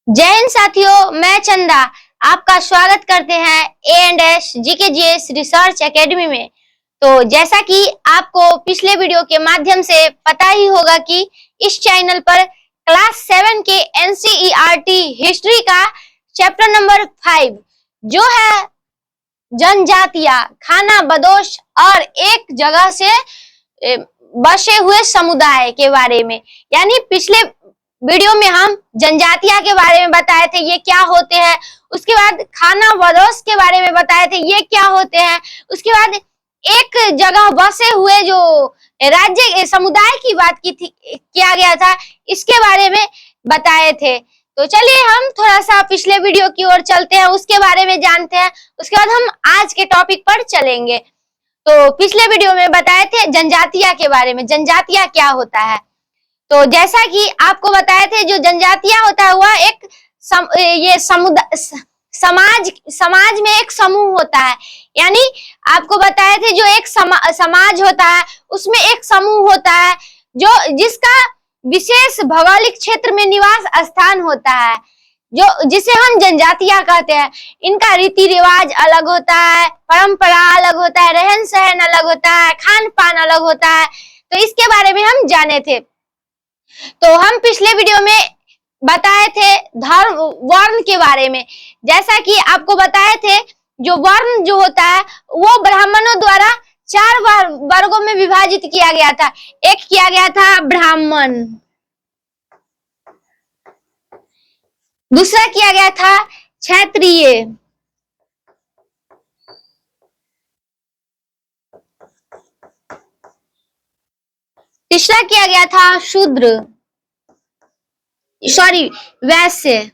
जय हिंद साथियों, मैं चंदा आपका स्वागत करते हैं A&S GKGS रिसर्च एकेडमी में। तो जैसा कि आपको पिछले वीडियो के माध्यम से पता ही होगा कि इस चैनल पर क्लास 7 के NCERT हिस्ट्री का चैप्टर नंबर 5 जो है जनजातियां, खाना बदोश और एक जगह से बसे हुए समुदाय के बारे में, यानी पिछले वीडियो में हम जनजातियां के बारे में बताए थे ये क्या होते हैं, उसके बाद खाना बदोश के बारे में बताए थे ये क्या होते हैं, उसके बाद एक जगह बसे हुए जो राज्य समुदाय की बात की थी किया गया था, इसके बारे में बताए थे। तो चलिए हम थोड़ा सा पिछले वीडियो की ओर चलते हैं, उसके बारे में जानते हैं, उसके बाद हम आज के टॉपिक पर चलेंगे। तो पिछले वीडियो में बताए थे जनजातियां के बारे में, जनजातियां क्या होता है। तो जैसा कि आपको बताए थे जो जनजातियां होता है वह एक समाज में एक समूह होता है, यानी आपको बताए थे जो एक समाज होता है उसमें एक समूह होता है जो जिसका विशेष भौगोलिक क्षेत्र में निवास स्थान होता है, जो जिसे हम जनजातियां कहते हैं। इनका रीति रिवाज अलग होता है, परंपरा अलग होता है, रहन सहन अलग होता है, खान पान अलग होता है। तो इसके बारे में हम जाने थे। तो हम पिछले वीडियो में बताए थे धर्म वर्ण के बारे में, जैसा कि आपको बताए थे जो वर्ण जो होता है वो ब्राह्मणों द्वारा 4 वर्गों में विभाजित किया गया था। एक किया गया था ब्राह्मण, दूसरा किया गया था क्षत्रिय, तीसरा किया गया था वैश्य,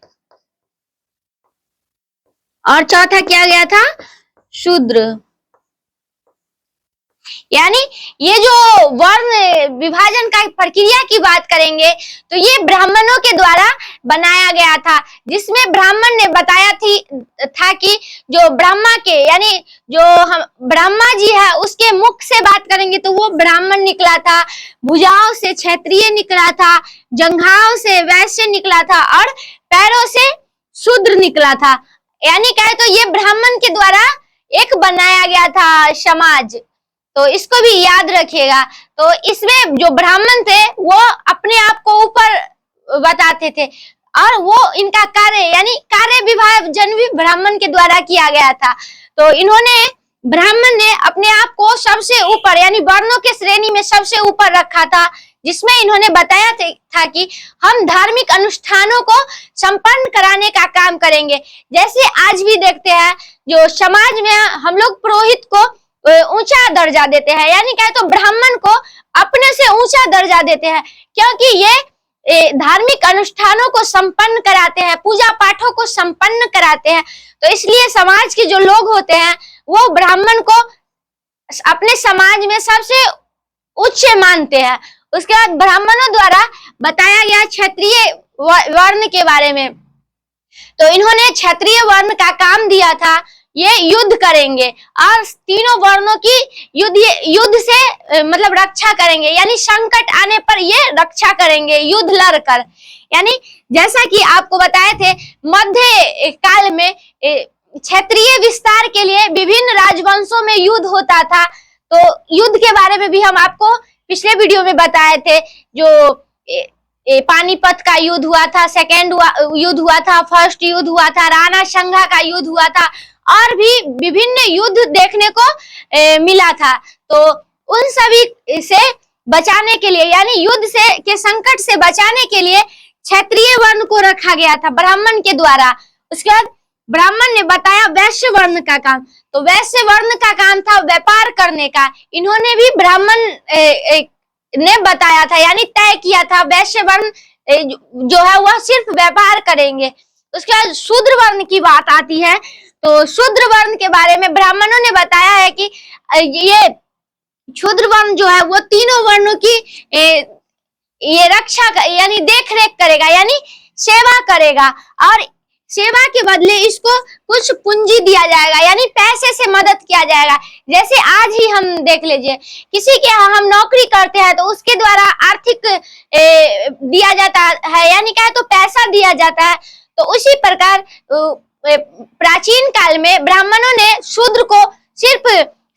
और चौथा किया गया था शूद्र। यानी ये जो वर्ण विभाजन का प्रक्रिया की बात करेंगे तो ये ब्राह्मणों के द्वारा बनाया गया था, जिसमें ब्राह्मण ने बताया था कि जो ब्रह्मा के यानी जो हम ब्रह्मा जी है उसके मुख से बात करेंगे तो वो ब्राह्मण निकला था, भुजाओं से क्षत्रिय निकला था, जंघाओं से वैश्य निकला था और पैरों से शूद्र निकला था। यानी कहे तो ये ब्राह्मण के द्वारा एक बनाया गया था समाज, तो इसको भी याद रखिएगा। तो इसमें जो ब्राह्मण थे वो अपने आप को ऊपर बताते थे और वो इनका कार्य यानी कार्य विभाजन भी ब्राह्मण के द्वारा किया गया था। तो इन्होंने ब्राह्मण ने अपने आप को सबसे ऊपर यानी वर्णों के श्रेणी में सबसे ऊपर रखा था, जिसमें इन्होंने बताया था कि हम धार्मिक अनुष्ठानों को संपन्न कराने का काम करेंगे। जैसे आज भी देखते हैं जो समाज में हम लोग पुरोहित को ऊंचा दर्जा देते हैं, यानी कहे तो ब्राह्मण को अपने से ऊंचा दर्जा देते हैं, क्योंकि ये धार्मिक अनुष्ठानों को संपन्न कराते हैं, पूजा पाठों को संपन्न कराते हैं। तो इसलिए समाज के जो लोग होते हैं वो ब्राह्मण को अपने समाज में सबसे उच्च मानते हैं। उसके बाद ब्राह्मणों द्वारा बताया गया क्षत्रिय वर्ण के बारे में। तो इन्होंने क्षत्रिय वर्ण का काम दिया था, ये युद्ध करेंगे और तीनों वर्णों की युद्ध से मतलब रक्षा करेंगे, यानी संकट आने पर ये रक्षा करेंगे युद्ध लड़कर। यानी जैसा कि आपको बताए थे मध्य काल में क्षेत्रीय विस्तार के लिए विभिन्न राजवंशों में युद्ध होता था। तो युद्ध के बारे में भी हम आपको पिछले वीडियो में बताए थे, जो पानीपत का युद्ध हुआ था, सेकेंड युद्ध हुआ था, फर्स्ट युद्ध हुआ था, राणा संघा का युद्ध हुआ था और भी विभिन्न युद्ध देखने को मिला था। तो उन सभी से बचाने के लिए यानी युद्ध से के संकट से बचाने के लिए क्षत्रिय वर्ण को रखा गया था ब्राह्मण के द्वारा। उसके बाद ब्राह्मण ने बताया वैश्य वर्ण का काम, तो वैश्य वर्ण का काम था व्यापार करने का, इन्होंने भी ब्राह्मण ने बताया था यानी तय किया था वैश्य वर्ण जो है वह सिर्फ व्यापार करेंगे। उसके बाद शूद्र वर्ण की बात आती है, तो शूद्र वर्ण के बारे में ब्राह्मणों ने बताया है कि ये शूद्र वर्ण जो है वो तीनों वर्णों की ये रक्षा यानी देख रेख करेगा, यानी सेवा करेगा और सेवा के बदले इसको कुछ पूंजी दिया जाएगा, यानी पैसे से मदद किया जाएगा। जैसे आज ही हम देख लीजिए किसी के यहाँ हम नौकरी करते हैं तो उसके द्वारा आर्थिक दिया जाता है, यानी क्या है तो पैसा दिया जाता है। तो उसी प्रकार प्राचीन काल में ब्राह्मणों ने शूद्र को सिर्फ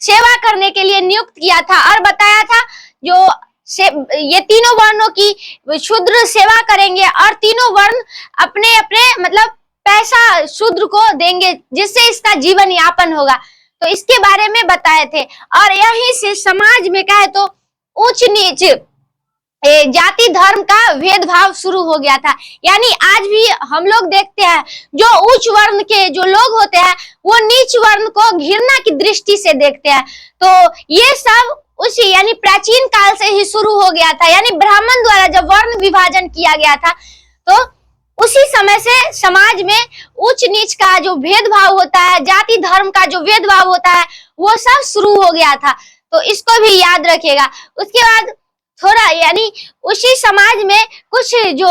सेवा करने के लिए नियुक्त किया था और बताया था जो ये तीनों वर्णों की शूद्र सेवा करेंगे और तीनों वर्ण अपने अपने मतलब पैसा शूद्र को देंगे जिससे इसका जीवन यापन होगा, तो इसके बारे में बताए थे। और यहीं से समाज में कहे तो उच्च नीच जाति धर्म का भेदभाव शुरू हो गया था। यानी आज भी हम लोग देखते हैं जो उच्च वर्ण के जो लोग होते हैं वो नीच वर्ण को घृणा की दृष्टि से देखते हैं। तो ये सब उसी यानी प्राचीन काल से ही शुरू हो गया था। यानी ब्राह्मण द्वारा जब वर्ण विभाजन किया गया था तो उसी समय से समाज में उच्च नीच का जो भेदभाव होता है, जाति धर्म का जो भेदभाव होता है वो सब शुरू हो गया था। तो इसको भी याद रखिएगा। उसके बाद थोड़ा यानी उसी समाज में कुछ जो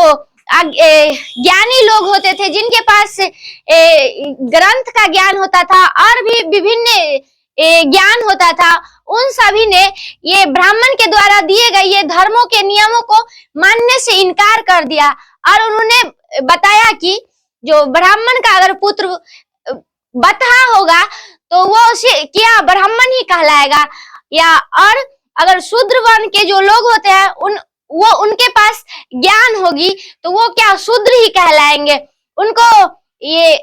ज्ञानी लोग होते थे जिनके पास ग्रंथ का ज्ञान होता था और भी विभिन्न ज्ञान होता था, उन सभी ने ये ब्राह्मण के द्वारा दिए गए ये धर्मों के नियमों को मानने से इनकार कर दिया और उन्होंने बताया कि जो ब्राह्मण का अगर पुत्र बतहा होगा तो वो उसे क्या ब्राह्मण ही कहलाएगा, या और अगर शूद्र वर्ण के जो लोग होते हैं उनके पास ज्ञान होगी तो वो क्या शूद्र ही कहलाएंगे। उनको ये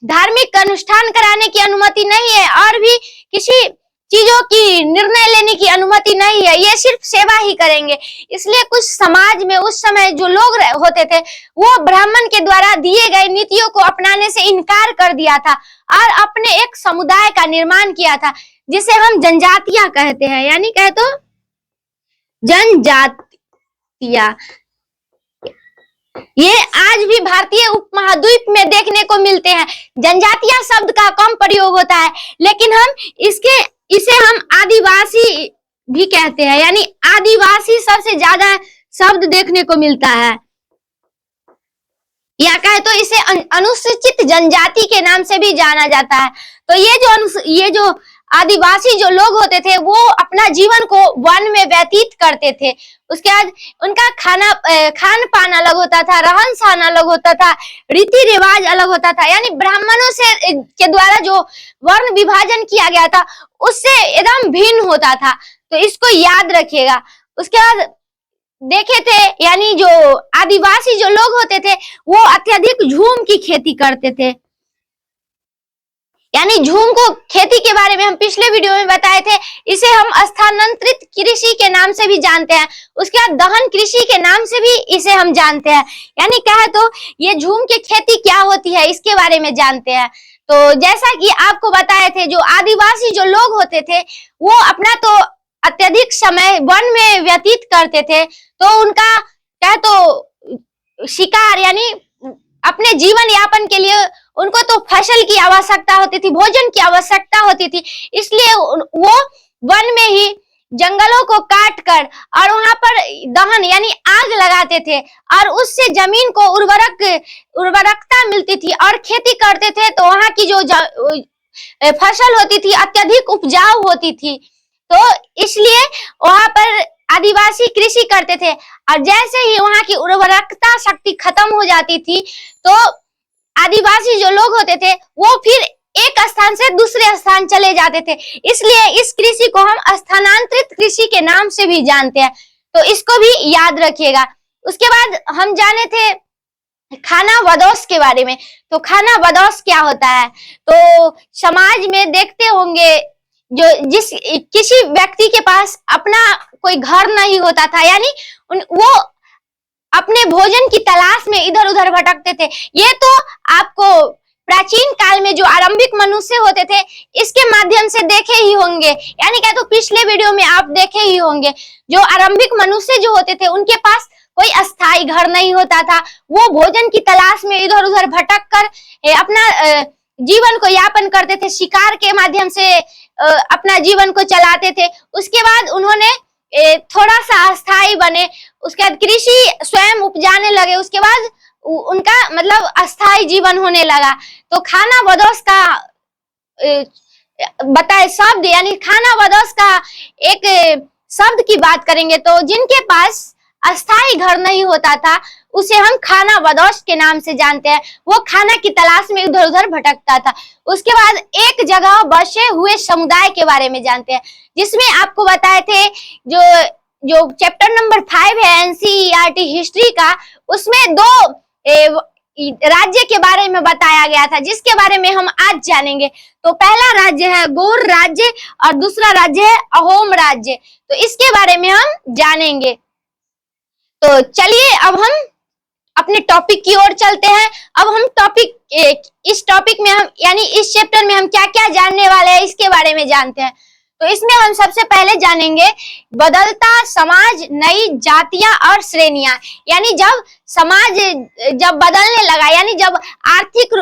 धार्मिक अनुष्ठान कराने की अनुमति नहीं है और भी किसी चीजों की निर्णय लेने की अनुमति नहीं है, ये सिर्फ सेवा ही करेंगे। इसलिए कुछ समाज में उस समय जो लोग होते थे वो ब्राह्मण के द्वारा दिए गए नीतियों को अपनाने से इनकार कर दिया था और अपने एक समुदाय का निर्माण किया था जिसे हम जनजातियां कहते हैं। यानी कहे तो जनजातियां, ये आज भी भारतीय उपमहाद्वीप में देखने को मिलते हैं। जनजातियां शब्द का कम प्रयोग होता है लेकिन हम इसे हम आदिवासी भी कहते हैं। यानी आदिवासी सबसे ज्यादा शब्द देखने को मिलता है, या कहे तो इसे अनुसूचित जनजाति के नाम से भी जाना जाता है। तो ये जो आदिवासी जो लोग होते थे वो अपना जीवन को वन में व्यतीत करते थे। उसके बाद उनका खान पान अलग होता था, रहन सहन अलग होता था, रीति रिवाज अलग होता था। यानी ब्राह्मणों से के द्वारा जो वर्ण विभाजन किया गया था उससे एकदम भिन्न होता था, तो इसको याद रखिएगा। उसके बाद देखे थे यानी जो आदिवासी जो लोग होते थे वो अत्यधिक झूम की खेती करते थे। यानी झूम को खेती के बारे में हम पिछले वीडियो में बताए थे, इसे हम स्थानांतरित कृषि के नाम से भी जानते हैं। उसके बाद दहन कृषि के नाम से भी इसे हम जानते हैं। यानी कहे तो ये झूम की खेती क्या होती है इसके बारे में जानते हैं। तो जैसा कि आपको बताए थे जो आदिवासी जो लोग होते थे वो अपना तो अत्यधिक समय वन में व्यतीत करते थे, तो उनका कहे तो शिकार यानी अपने जीवन यापन के लिए उनको तो फसल की आवश्यकता होती थी, भोजन की आवश्यकता होती थी, इसलिए वो वन में ही जंगलों को काट कर और वहां पर दहन यानी आग लगाते थे और उससे जमीन को उर्वरकता मिलती थी और खेती करते थे। तो वहां की जो फसल होती थी अत्यधिक उपजाऊ होती थी, तो इसलिए वहां पर आदिवासी कृषि करते थे। और जैसे ही वहां की उर्वरकता शक्ति खत्म हो जाती थी तो आदिवासी जो लोग होते थे वो फिर एक स्थान से दूसरे स्थान चले जाते थे, इसलिए इस कृषि को हम स्थानांतरित कृषि के नाम से भी जानते हैं। तो इसको भी याद रखिएगा। उसके बाद हम जाने थे खाना बदोश के बारे में। तो खाना बदोश क्या होता है, तो समाज में देखते होंगे जो किसी व्यक्ति के पास अपना कोई घर नहीं होता था, यानी वो अपने भोजन की तलाश में इधर उधर भटकते थे। ये तो आपको प्राचीन काल में जो आरंभिक मनुष्य होते थे इसके माध्यम से देखे ही होंगे, यानी क्या तो पिछले वीडियो में आप देखे ही होंगे। जो आरंभिक मनुष्य जो होते थे उनके पास कोई अस्थाई घर नहीं होता था, वो भोजन की तलाश में इधर उधर भटक कर अपना जीवन को यापन करते थे, शिकार के माध्यम से अपना जीवन को चलाते थे। उसके बाद उन्होंने थोड़ा सा अस्थाई बने, उसके बाद कृषि स्वयं उपजाने लगे, उसके बाद उनका मतलब अस्थाई जीवन होने लगा। तो खाना बदोश का बताए शब्द यानी खाना बदोश का एक शब्द की बात करेंगे तो जिनके पास अस्थाई घर नहीं होता था उसे हम खाना बदोश के नाम से जानते हैं। वो खाना की तलाश में इधर उधर भटकता था। उसके बाद एक जगह बसे हुए समुदाय के बारे में जानते हैं, जिसमें आपको बताए थे जो चैप्टर नंबर 5 है एनसीईआरटी हिस्ट्री का, उसमें 2 राज्य के बारे में बताया गया था, जिसके बारे में हम आज जानेंगे। तो पहला राज्य है गौर राज्य और दूसरा राज्य है अहोम राज्य। तो इसके बारे में हम जानेंगे। तो चलिए अब हम अपने टॉपिक की ओर चलते हैं। अब हम इस टॉपिक में हम यानी इस चैप्टर में हम क्या क्या जानने वाले हैं इसके बारे में जानते हैं। तो इसमें हम सबसे पहले जानेंगे बदलता समाज, नई जातियां और श्रेणियां। यानी जब समाज जब बदलने लगा, यानी जब आर्थिक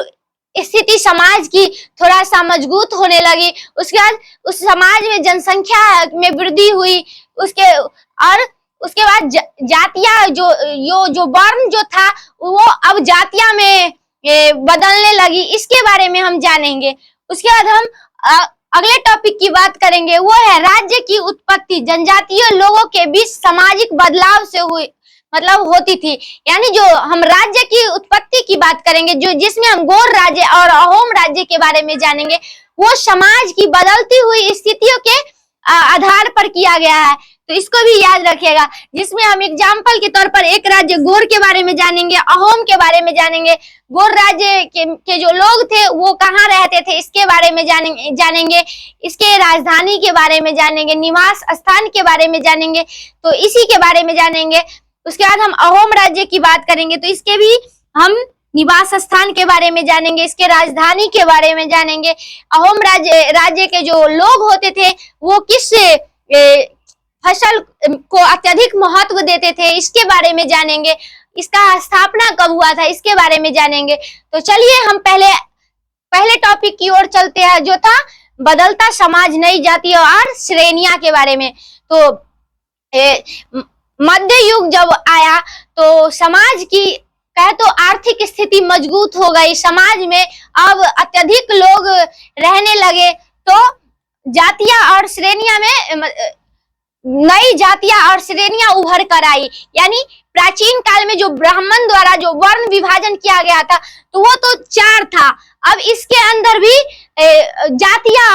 स्थिति समाज की थोड़ा सा मजबूत होने लगी, उसके बाद उस समाज में जनसंख्या में वृद्धि हुई, उसके बाद जातियां जो वर्ण जो था वो अब जातियां में बदलने लगी, इसके बारे में हम जानेंगे। उसके बाद हम अगले टॉपिक की बात करेंगे, वो है राज्य की उत्पत्ति। जनजातीय लोगों के बीच सामाजिक बदलाव से हुई होती थी। यानी जो हम राज्य की उत्पत्ति की बात करेंगे, जिसमें हम गौर राज्य और अहोम राज्य के बारे में जानेंगे, वो समाज की बदलती हुई स्थितियों के आधार पर किया गया है। तो इसको भी याद रखिएगा, जिसमें हम एग्जाम्पल के तौर पर एक राज्य गौर के बारे में जानेंगे, अहोम के बारे में जानेंगे। गौर राज्य के जो लोग थे वो कहाँ रहते थे इसके बारे में जानेंगे, इसके राजधानी के बारे में जानेंगे, निवास स्थान के बारे में जानेंगे, तो इसी के बारे में जानेंगे। उसके बाद हम अहोम राज्य की बात करेंगे, तो इसके भी हम निवास स्थान के बारे में जानेंगे, इसके राजधानी के बारे में जानेंगे। अहोम राज्य के जो लोग होते थे वो किस फसल को अत्यधिक महत्व देते थे इसके बारे में जानेंगे। इसका स्थापना कब हुआ था इसके बारे में जानेंगे। तो चलिए हम पहले टॉपिक की ओर चलते हैं, जो था बदलता समाज, नई जाति और श्रेणियां के बारे में। तो मध्य युग जब आया तो समाज की कहे तो आर्थिक स्थिति मजबूत हो गई, समाज में अब अत्यधिक लोग रहने लगे, तो जातियां और श्रेणियां में नई जातियां और श्रेणियां उभर कर आई। यानी प्राचीन काल में जो ब्राह्मण द्वारा जो वर्ण विभाजन किया गया था तो वो तो 4 था, अब इसके अंदर भी जातियां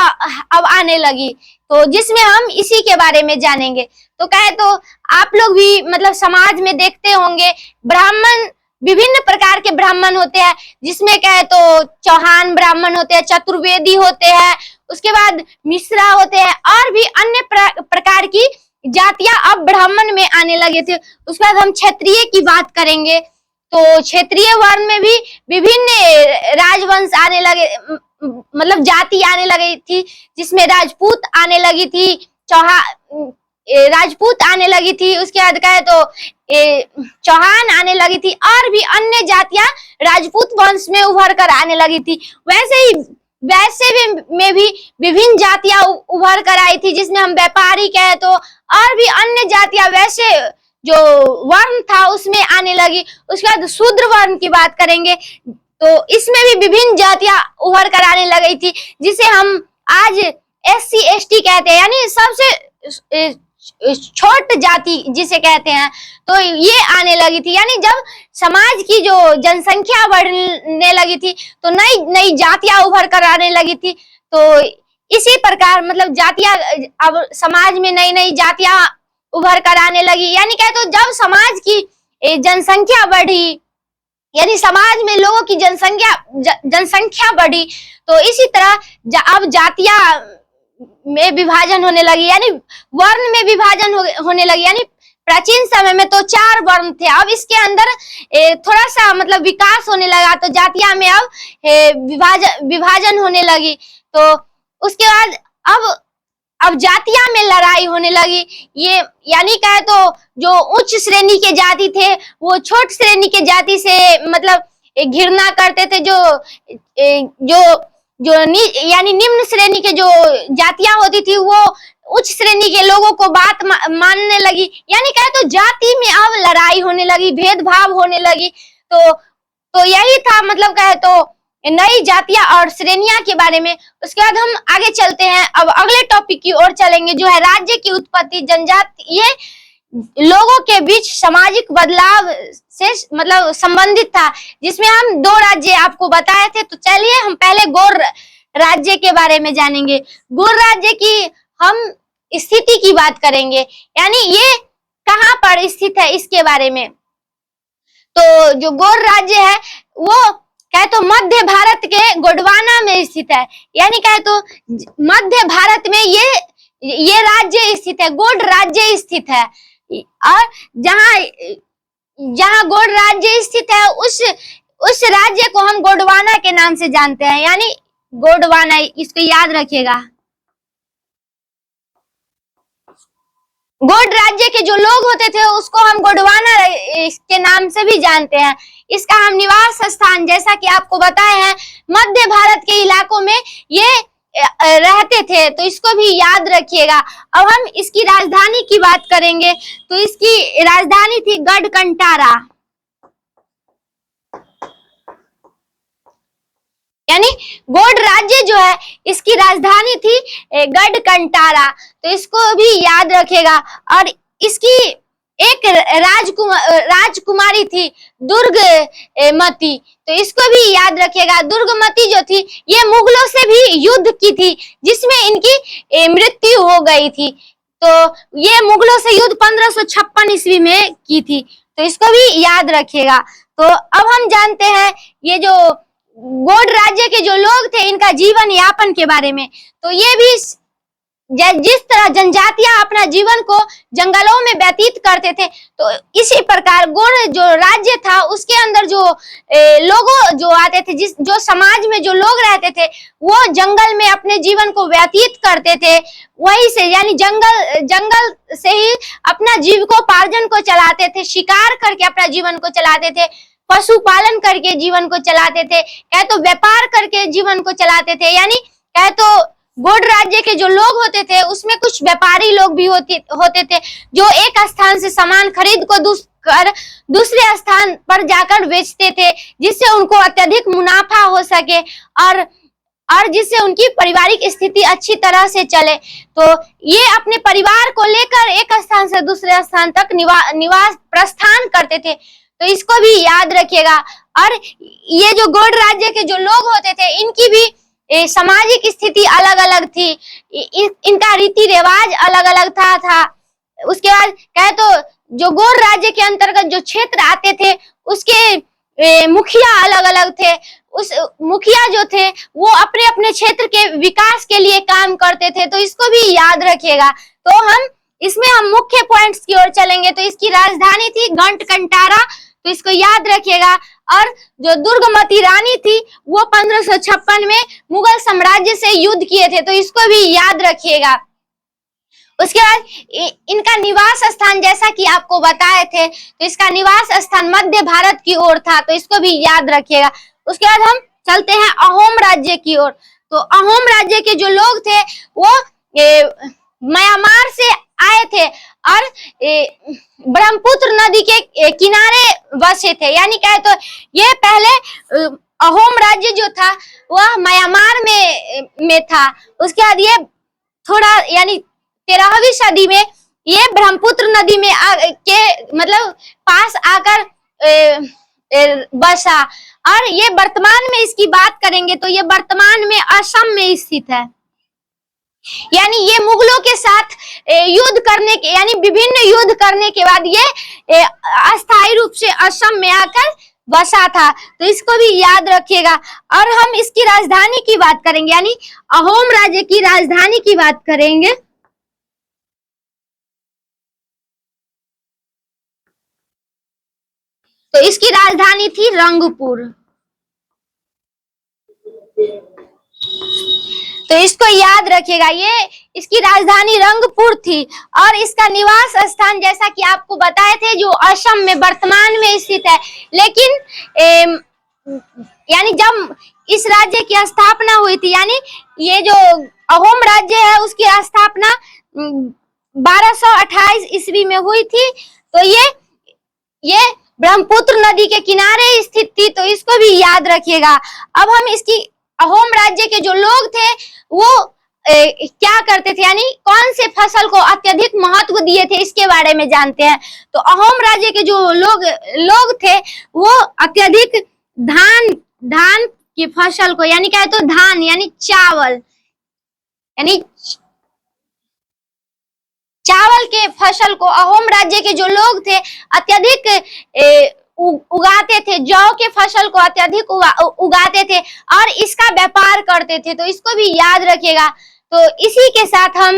अब आने लगी, तो जिसमें हम इसी के बारे में जानेंगे। तो कहे तो आप लोग भी समाज में देखते होंगे ब्राह्मण, विभिन्न प्रकार के ब्राह्मण होते हैं, जिसमें कहे तो चौहान ब्राह्मण होते हैं, चतुर्वेदी होते हैं, उसके बाद मिश्रा होते हैं, और भी अन्य प्रकार की जातियां अब ब्राह्मण में आने लगे थे। उसके बाद हम क्षत्रिय की बात करेंगे, तो क्षत्रिय वर्ण में भी विभिन्न राजवंश आने लगे, जाति आने लगी थी, जिसमें राजपूत आने लगी थी, राजपूत आने लगी थी, उसके बाद कहे तो चौहान आने लगी थी, और भी अन्य जातियां राजपूत वंश में उभर कर आने लगी थी। वैसे में भी विभिन्न जातियां उभर कर आई थी, जिसमें हम व्यापारी कहे तो, और भी अन्य जातियां वैसे जो वर्ण था उसमें आने लगी। उसके बाद शूद्र वर्ण की बात करेंगे, तो इसमें भी विभिन्न जातियां उभर कर आने लगी थी, जिसे हम आज SC ST कहते हैं, यानी सबसे छोट जाति जिसे कहते हैं, तो ये आने लगी थी। यानी जब समाज की जो जनसंख्या बढ़ने लगी थी तो नई जातियां उभर कर आने लगी थी। तो इसी प्रकार जातियां अब समाज में नई जातियां उभर कर आने लगी। यानी कहे तो जब समाज की जनसंख्या बढ़ी, यानी समाज में लोगों की जनसंख्या बढ़ी, तो इसी तरह अब जातियां में विभाजन होने लगी, यानी वर्ण में विभाजन होने लगी। यानी प्राचीन समय में तो 4 वर्ण थे, अब इसके अंदर थोड़ा सा विकास होने लगा, तो जातियां में अब विभाजन होने लगी। तो उसके बाद अब जातियां में लड़ाई होने लगी। ये यानी कहे तो जो उच्च श्रेणी के जाति थे वो छोट श्रेणी के जाति से घृणा करते थे, यानी निम्न श्रेणी के जो जातियां होती थी वो उच्च श्रेणी के लोगों को बात मानने लगी। यानी कहे तो जाति में अब लड़ाई होने लगी, भेदभाव होने लगी। तो यही था कहे तो नई जातियां और श्रेणियां के बारे में। उसके बाद हम आगे चलते हैं, अब अगले टॉपिक की ओर चलेंगे, जो है राज्य की उत्पत्ति। लोगों के बीच सामाजिक बदलाव से मतलब संबंधित था, जिसमें हम 2 राज्य आपको बताए थे। तो चलिए हम पहले गौड़ राज्य के बारे में जानेंगे। गौड़ राज्य की हम स्थिति की बात करेंगे, यानी ये कहाँ पर स्थित है इसके बारे में। तो जो गौड़ राज्य है वो कहे तो मध्य भारत के गोंडवाना में स्थित है, यानी कहे तो मध्य भारत में ये राज्य स्थित है, गौड़ राज्य स्थित है। और जहाँ गौड़ राज्य स्थित है उस राज्य को हम गोंडवाना के नाम से जानते हैं, यानी गोंडवाना, इसको याद रखिएगा। गौड़ राज्य के जो लोग होते थे उसको हम गोंडवाना के नाम से भी जानते हैं। इसका हम निवास स्थान, जैसा कि आपको बताए हैं, मध्य भारत के इलाकों में ये रहते थे, तो इसको भी याद रखिएगा। अब हम इसकी राजधानी की बात करेंगे, तो इसकी राजधानी थी गढ़कंटारा, यानी गौड़ राज्य जो है इसकी राजधानी थी गढ़कंटारा, तो इसको भी याद रखेगा। और इसकी एक राजकुमारी थी दुर्गमती, तो इसको भी याद रखेगा। दुर्गमती जो थी ये मुगलों से भी युद्ध की थी, जिसमें इनकी मृत्यु हो गई थी। तो ये मुगलों से युद्ध 1556 ईस्वी में की थी, तो इसको भी याद रखिएगा। तो अब हम जानते हैं ये जो गौड़ राज्य के जो लोग थे इनका जीवन यापन के बारे में। तो ये भी जिस तरह जनजातियां अपना जीवन को जंगलों में व्यतीत करते थे, तो इसी प्रकार गौड़ जो राज्य था उसके अंदर जो लोगों जो आते थे, जो समाज में जो लोग रहते थे वो जंगल में अपने जीवन को व्यतीत करते थे। वहीं से यानी जंगल से ही अपना जीविकोपार्जन को चलाते थे, शिकार करके अपना जीवन को चलाते थे, पशुपालन करके जीवन को चलाते थे, कहे तो व्यापार करके जीवन को चलाते थे। यानी कहे तो गौड़ राज्य के जो लोग होते थे उसमें कुछ व्यापारी लोग भी होते थे, जो एक स्थान से सामान खरीद को दूसरे स्थान पर जाकर बेचते थे, जिससे उनको अत्यधिक मुनाफा हो सके और जिससे उनकी पारिवारिक स्थिति अच्छी तरह से चले। तो ये अपने परिवार को लेकर एक स्थान से दूसरे स्थान तक निवास प्रस्थान करते थे, तो इसको भी याद रखिएगा। और ये जो गौड़ राज्य के जो लोग होते थे इनकी भी सामाजिक स्थिति अलग अलग थी, इनका रीति रिवाज अलग अलग था। उसके बाद कहे तो जो गौड़ राज्य के अंतर्गत जो क्षेत्र आते थे उसके मुखिया अलग अलग थे। उस मुखिया जो थे वो अपने अपने क्षेत्र के विकास के लिए काम करते थे, तो इसको भी याद रखिएगा। तो हम मुख्य पॉइंट्स की ओर चलेंगे। तो इसकी राजधानी थी गढ़कंटारा, तो इसको याद रखिएगा। और जो दुर्गमती रानी थी वो 1556 में मुगल साम्राज्य से युद्ध किए थे, तो इसको भी याद रखिएगा। उसके बाद इनका निवास स्थान, जैसा कि आपको बताए थे, तो इसका निवास स्थान मध्य भारत की ओर था, तो इसको भी याद रखिएगा। उसके बाद हम चलते हैं अहोम राज्य की ओर। तो अहोम राज्य के जो लोग थे वो म्यांमार से आए थे और ब्रह्मपुत्र नदी के किनारे बसे थे, यानी कहे तो ये पहले अहोम राज्य जो था वह म्यांमार में था। उसके बाद ये थोड़ा यानी 13वीं सदी में ये ब्रह्मपुत्र नदी में मतलब पास आकर बसा। और ये वर्तमान में इसकी बात करेंगे तो ये वर्तमान में असम में स्थित है, यानी ये मुगलों के साथ युद्ध करने के यानी विभिन्न युद्ध करने के बाद ये अस्थायी रूप से असम में आकर बसा था, तो इसको भी याद रखिएगा। और हम इसकी राजधानी की बात करेंगे, यानी अहोम राज्य की राजधानी की बात करेंगे। तो इसकी राजधानी थी रंगपुर, तो इसको याद रखिएगा। ये इसकी राजधानी रंगपुर थी और इसका निवास स्थान जैसा कि आपको बताए थे जो असम में वर्तमान में स्थित है। लेकिन यानी जब इस राज्य की स्थापना हुई थी, यानी ये जो अहोम राज्य है उसकी स्थापना 1228 ईस्वी में हुई थी, तो ये ब्रह्मपुत्र नदी के किनारे स्थित थी, तो इसको भी याद रखिएगा। अब हम इसकी अहोम राज्य के जो लोग थे वो क्या करते थे, यानी कौन से फसल को अत्यधिक महत्व दिए थे, इसके बारे में जानते हैं। तो अहोम राज्य के जो लोग थे वो अत्यधिक धान की फसल को, यानी क्या है, तो धान यानी चावल, यानी चावल के फसल को अहोम राज्य के जो लोग थे अत्यधिक उगाते थे। जौ के फसल को अत्यधिक उगाते थे और इसका व्यापार करते थे। तो इसको भी याद रखिएगा। तो इसी के साथ हम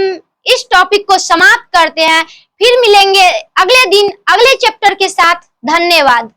इस टॉपिक को समाप्त करते हैं। फिर मिलेंगे अगले दिन अगले चैप्टर के साथ। धन्यवाद।